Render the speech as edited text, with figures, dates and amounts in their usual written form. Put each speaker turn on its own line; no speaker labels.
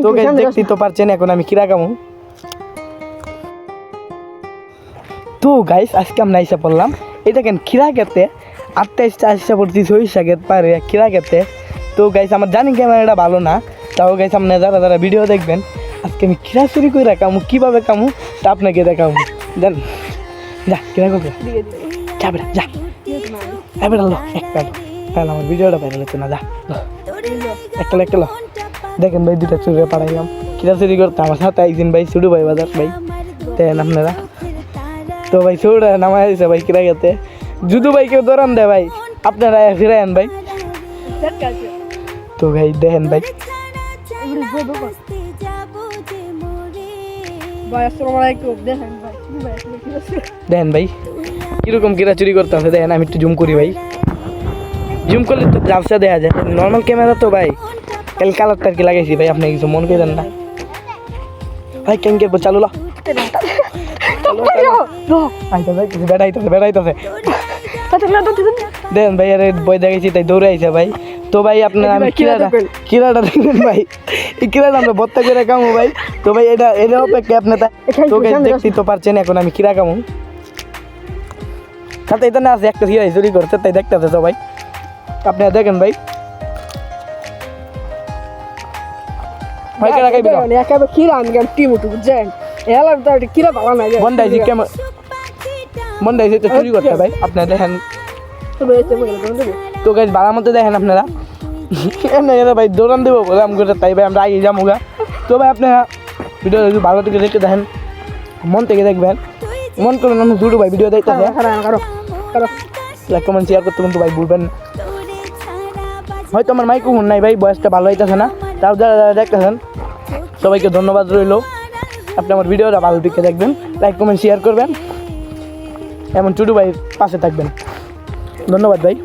তো গাইস দেখতেই তো পারছেন এখন আমি খিরা খামু। তো গাইস আজকে আমরা আইসা পড়লাম এই দেখেন খিরা খেতে 28টা আইসা পড়ছি সরিষা ক্ষেত পারে খিরা খেতে। তো গাইস আমার জানি ক্যামেরাটা ভালো না, তাও গাইস আপনারা যারা যারা ভিডিও দেখবেন আজকে আমি খিরা চুরি করে রাখামু, কীভাবে কামু তা আপনাকে দেখাবো। দেন যা খিরা করবে যা বেটা যা বেটা লো একটা তাহলে আমার ভিডিওটা ভাইরাল হচ্ছে না। যা একটা লো দেখেন ভাই দুটা চুরি পাঠাইলাম খিরা চুরি করতে আমার সাথে একদিন ভাই ছুটু ভাই বাজার ভাই দেন আপনারা। তো ভাই ছুটে নামাই দিয়েছে ভাই খিরা খেতে, যুদু ভাই কেউ দৌড়ান দেয় ভাই আপনারা ফিরাইন ভাই। তো ভাই দেখেন ভাই দেখেন ভাই কিরকম কিরা চুরি করতে হবে। দেখেন আমি একটু জুম করি ভাই, জুম করলে তো ঝাপসা দেখা যায়, নর্মাল ক্যামেরা তো ভাই কাল কালারটা কি লাগাইছি ভাই আপনি কিছু মন করেন না ভাই। কেন কে চালু লা বেড়াইতেছে দেখেন ভাই আরে বই দেখাইছি তাই দৌড়ে আইছে ভাই। তো ভাই আপনার আমি কিরাটা দেখবেন ভাই, এই কিরাটা আমরা ভর্তা করে খামো ভাই। তো ভাই এটা অপেক্ষা আপনি তো দেখতেই তো পারছেন এখন আমি কিরা খামো। সাথে এটা না আছে একটা হিরাই চুরি করছে তাই দেখতেছে তো ভাই আপনারা দেখেন ভাই। ভাই কিরা খাইবে না একাবে কিরা আমি টিম উঠু বুঝছেন এলার তো কিরা ভালো না বন্দাইছি কেমন বন্দাইছি তো চুরি করতে ভাই আপনারা দেখেন। তো গাইস বাড়ার মধ্যে দেখেন আপনারা ভাই দৌড়ান দেবো বললাম করে তাই ভাই আমরা আগে যাবো গা। তো ভাই আপনারা ভিডিও যদি ভালো থেকে দেখতে দেখেন মন থেকে দেখবেন, মন করুন আমি দুটো ভাই ভিডিও দেখতে লাইক কমেন্ট শেয়ার করতে কিন্তু ভাই ভুলবেন না। হয়তো আমার মাইক্রোফোন নাই ভাই, বয়সটা ভালো হইতেছে না, তাও যারা যারা দেখতেছেন সবাইকে ধন্যবাদ রইল। আপনি আমার ভিডিওটা ভালো দিকে দেখবেন, লাইক কমেন্ট শেয়ার করবেন, এমন টুডু ভাই পাশে থাকবেন। ধন্যবাদ ভাই।